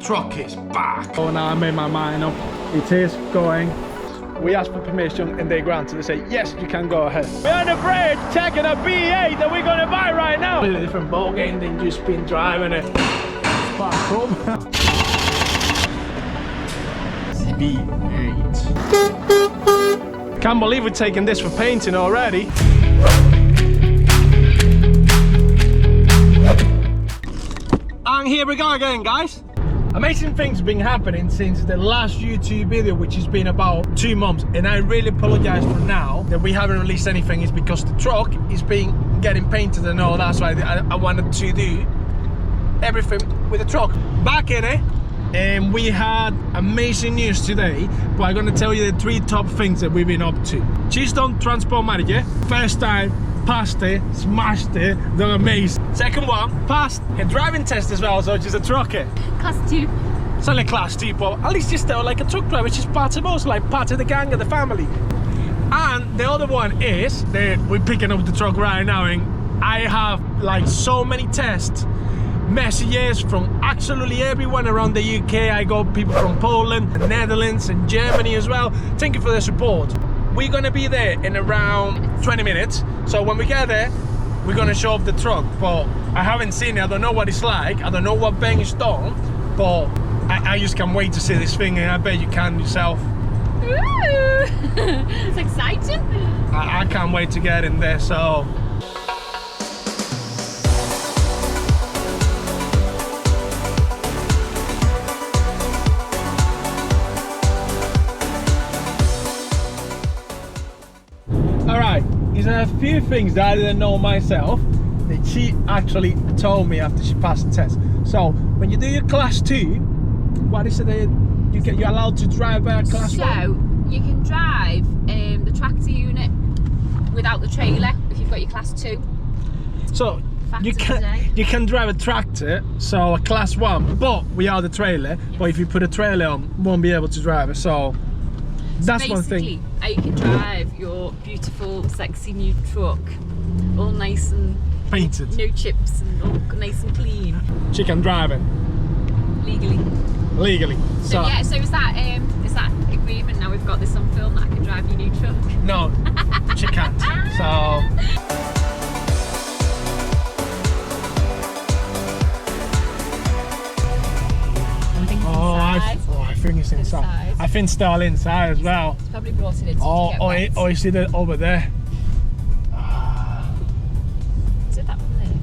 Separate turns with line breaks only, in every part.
truck is back.
Oh, now I made my mind up. It is going. We asked for permission and they granted. They say, yes, you can go ahead. We're on the bridge checking a V8 that we're going to buy right now. A different ball game than just been driving it. Back home. V8. Can't believe we're taking this for painting already. And here we go again, guys. Amazing things have been happening since the last YouTube video, which has been about 2 months, and I really apologize for now that we haven't released anything. Is because the truck is getting painted and all that, so I wanted to do everything with the truck. Back in it, and we had amazing news today, but I'm gonna tell you the 3 top things that we've been up to. She's done transport manager, first time, passed it, smashed it, done amazing. Second one, passed a driving test as well, so she's a trucker.
Class 2.
It's only class 2, but at least you're still like a truck driver, which is part of us, like part of the gang of the family. And the other one is that we're picking up the truck right now, and I have like so many tests, messages from absolutely everyone around the UK. I got people from Poland, the Netherlands, and Germany as well. Thank you for the support. We're gonna be there in around 20 minutes. So when we get there, we're gonna show off the truck. But I haven't seen it, I don't know what it's like. I don't know what Ben is done, but I just can't wait to see this thing, and I bet you can yourself.
Ooh. It's exciting.
I can't wait to get in there, so. There's a few things that I didn't know myself that she actually told me after she passed the test. So when you do your class 2, what is it that you're allowed to drive a class 1?
So you can drive the tractor unit without the trailer if you've got your class 2.
So you can drive a tractor, so a class 1, but without the trailer. But if you put a trailer on, won't be able to drive it. So that's one thing.
You can drive your beautiful, sexy new truck, all nice and
painted,
no chips, and all nice and clean.
She can drive it legally.
So yeah. So is that agreement now? We've got this on film that I can drive your new truck.
No, she can't. So. I think it's inside. I think it's all inside as well.
It's probably brought it in.
Oh, you see that over there?
Is it that one there?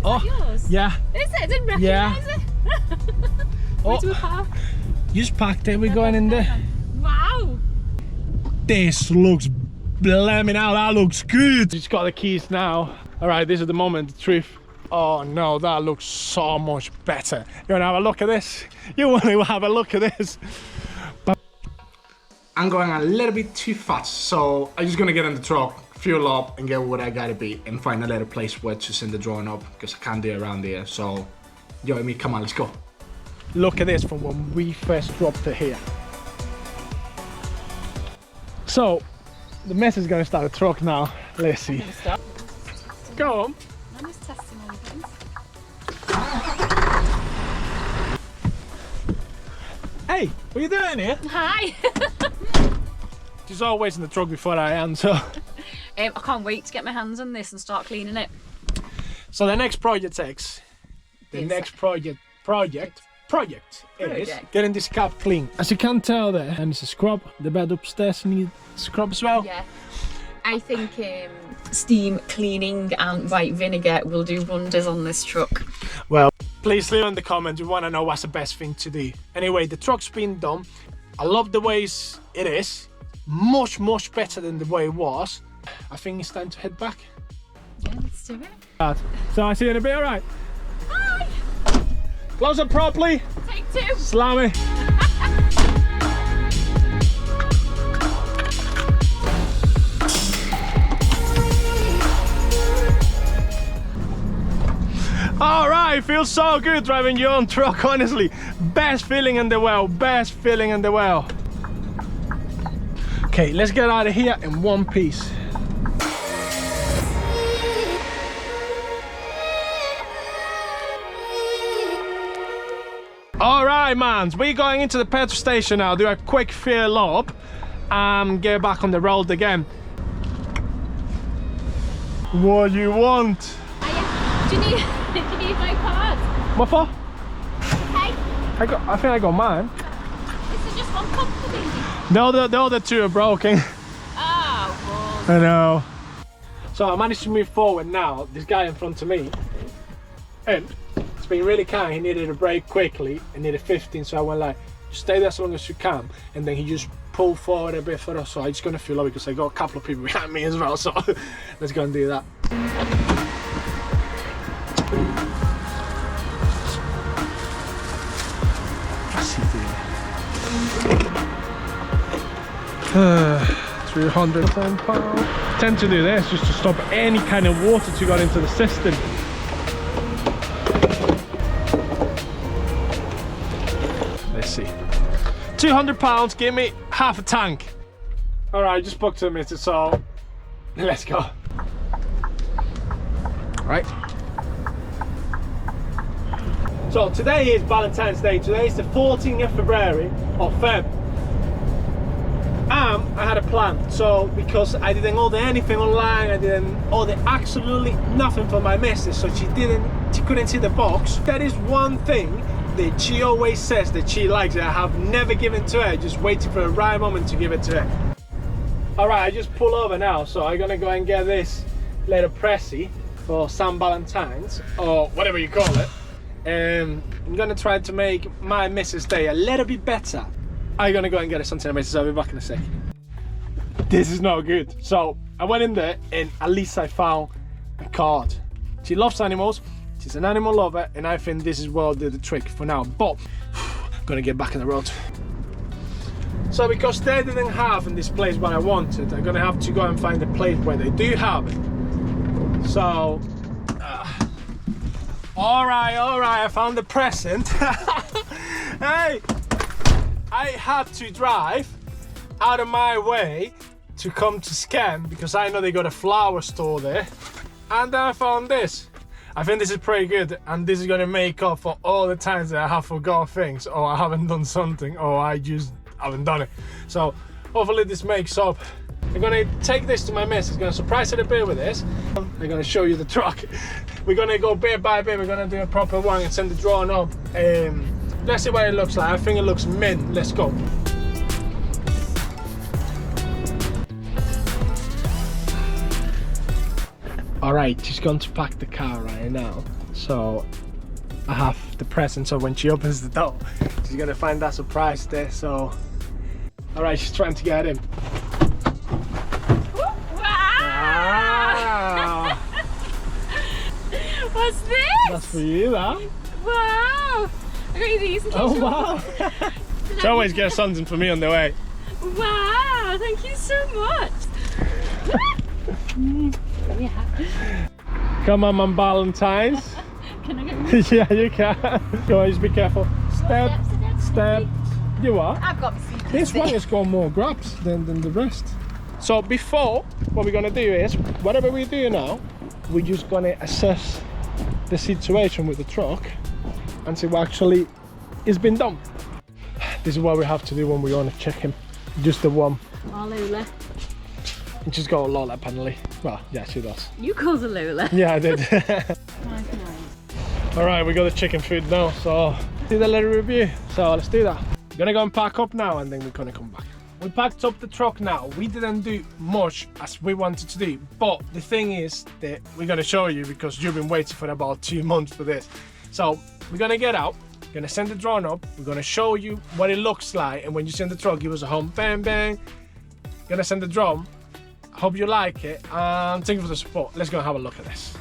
Oh.
Yours?
Yeah.
Is it? I didn't recognise it. Where do we park?
You just parked it. We're going in there.
Wow.
This looks blaming out. That looks good. She's got the keys now. All right, this is the moment, the truth. Oh no, that looks so much better. You want to have a look at this? You want to have a look at this? But I'm going a little bit too fast, so I'm just gonna get in the truck, fuel up, and get where I gotta be, and find a little place where to send the drone up, because I can't do it around here. So, yo, and me, come on, let's go. Look at this from when we first dropped it here. So, the mess is gonna start the truck now. Let's see. Go on.
I'm just testing all the things.
Hey, what are you doing here?
Hi.
She's always in the truck before I am, so.
I can't wait to get my hands on this and start cleaning it.
So the next project is getting this cab clean. As you can tell there, and it's a scrub. The bed upstairs needs scrub as well.
Yeah. I think steam cleaning and white vinegar will do wonders on this truck.
Well, please leave in the comments. We want to know what's the best thing to do. Anyway, the truck's been done. I love the way it is. Much better than the way it was. I think it's time to head back.
Yeah, let's do it.
So I see you in a bit, alright?
Bye.
Close it properly.
Take 2.
Slam it. Alright, feels so good driving your own truck, honestly. Best feeling in the world, best feeling in the world. Okay, let's get out of here in one piece. All right, mans, we're going into the petrol station now, do a quick fill up, get back on the road again. What do you want?
Do you need my card?
What for?
Hey,
I think I got mine.
this is just one company.
No, the other two are broken.
Oh,
I know. So I managed to move forward now. This guy in front of me, and it's been really kind. He needed a break quickly and needed 15, so I went like, just stay there as long as you can. And then he just pulled forward a bit further, so I'm just gonna fill up because I got a couple of people behind me as well. So let's go and do that. What's he doing? 310 pounds. I tend to do this just to stop any kind of water to go into the system. Let's see. 200 pounds, give me half a tank. All right, just booked a minute, so let's go. Right. So today is Valentine's Day. Today is the 14th of February or Feb. I had a plan, so because I didn't order anything online, I didn't order absolutely nothing for my missus, so she couldn't see the box. That is one thing that she always says that she likes that I have never given to her, just waiting for the right moment to give it to her. All right, I just pull over now, so I'm gonna go and get this little pressy for San Valentine's, or whatever you call it. I'm gonna try to make my missus' day a little bit better. I'm gonna go and get her something amazing, so I'll be back in a sec. This is not good. So I went in there and at least I found a card. She loves animals, she's an animal lover, and I think this is what did the trick for now. But I'm gonna get back on the road. So because they didn't have in this place what I wanted, I'm gonna have to go and find a place where they do have it. So all right, I found the present. Hey, I had to drive out of my way to come to Scania because I know they got a flower store there, and then I found this. I think this is pretty good, and this is gonna make up for all the times that I have forgot things, or I haven't done something, or I just haven't done it. So hopefully this makes up. I'm gonna take this to my miss. I'm gonna surprise her a bit with this. I'm gonna show you the truck. We're gonna go bit by bit. We're gonna do a proper one and send the drawing up. Let's see what it looks like. I think it looks mint. Let's go. All right, she's going to pack the car right now. So I have the present, so when she opens the door, she's gonna find that surprise there. So, all right, she's trying to get in. Wow!
What's this?
That's for you, that.
Wow! I got you these.
Oh wow! She always gets something for me on the way.
Wow! Thank you so much. Yeah.
Come on, Valentine's.
Can I get
Yeah, you can. Go on, just be careful. Step. You what?
I've got my seat.
This one has got more grabs than the rest. So before, what we're gonna do is, whatever we do now, we're just gonna assess the situation with the truck and see what actually has been done. This is what we have to do when we want to check him. Just the one.
Oh, Lola.
And she's got a Lola apparently. Well, yeah, she does.
You called her Lola.
Yeah, I did.
Nice.
All right, we got the chicken food now, so do the little review. So let's do that. We're gonna go and pack up now, and then we're gonna come back. We packed up the truck now. We didn't do much as we wanted to do, but the thing is that we're gonna show you because you've been waiting for about 2 months for this. So we're gonna get out, gonna send the drone up, we're gonna show you what it looks like, and when you send the truck, give us a home, bang, bang. Gonna send the drone. Hope you like it, and thank you for the support. Let's go and have a look at this.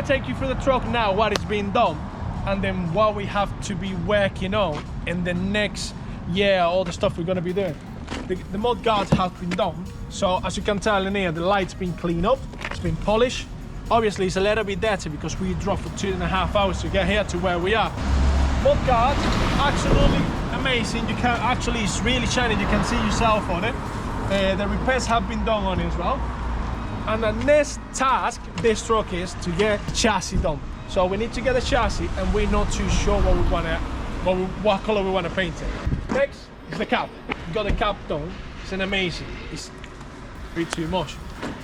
Take you through the truck now, what is being done, and then what we have to be working on in the next yeah, all the stuff we're going to be doing. The mud guards have been done, so as you can tell in here, the light's been cleaned up, it's been polished. Obviously it's a little bit dirty because we drove for 2.5 hours to get here to where we are. Mud guards, absolutely amazing. You can actually, it's really shiny, you can see yourself on it. The repairs have been done on it as well. And the next task this truck is to get the chassis done. So we need to get the chassis, and we're not too sure what we want to, what color we want to paint it. Next is the cap. We got the cap done. It's an amazing. It's really too much.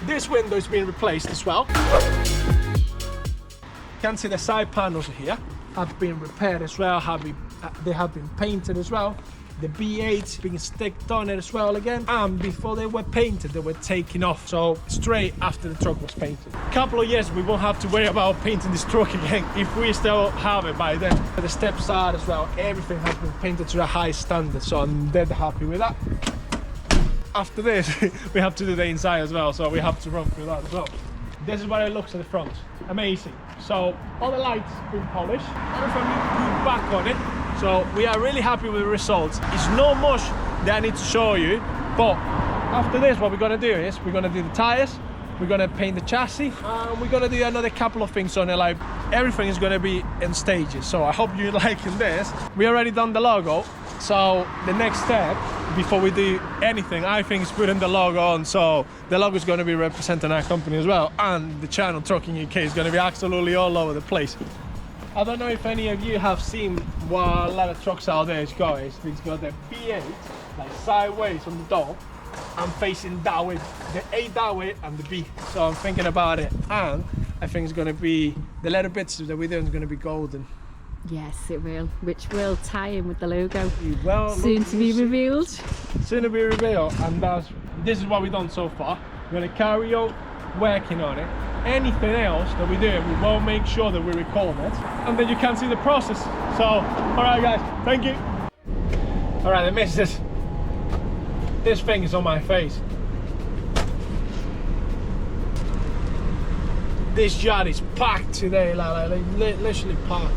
This window is being replaced as well. You can see the side panels here have been repaired as well. They have been painted as well. The V8 being sticked on it as well again, and before they were painted they were taken off, so straight after the truck was painted. A couple of years we won't have to worry about painting this truck again if we still have it by then. The steps are as well, everything has been painted to a high standard, so I'm dead happy with that. After this we have to do the inside as well, so we have to run through that as well. This is what it looks at the front. Amazing. So all the lights have been polished, everything put back on it. So we are really happy with the results. It's not much that I need to show you, but after this what we're going to do is we're going to do the tires, we're going to paint the chassis, and we're going to do another couple of things on it. Like everything is going to be in stages, so I hope you're liking this. We already done the logo, so the next step before we do anything I think is putting the logo on. So the logo is going to be representing our company as well, and the channel Trucking UK is going to be absolutely all over the place. I don't know if any of you have seen what a lot of trucks out there has got. It's got the V8 like sideways on the door and facing that way, the A that way and the B. So I'm thinking about it, and I think it's going to be, the little bits that we're doing is going to be golden.
Yes, it will, which will tie in with the logo.
Well,
soon to be revealed.
Soon to be revealed, and this is what we've done so far. We're going to carry on working on it. Anything else that we do, we will make sure that we record it, and then you can see the process. So, all right guys, thank you. All right, I missed this. This thing is on my face. This yard is packed today, like literally packed.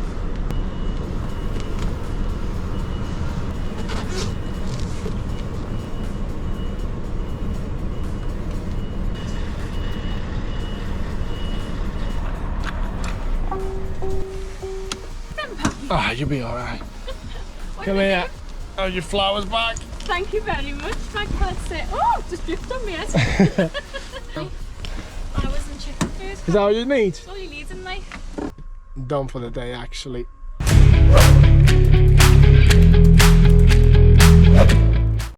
Ah, you'll be all right. Come here. Oh, your flowers back.
Thank you very much. Thank you. Oh, just drifted on me head. Flowers and chicken food.
Is that all you need?
That's all you need in life.
Done for the day, actually.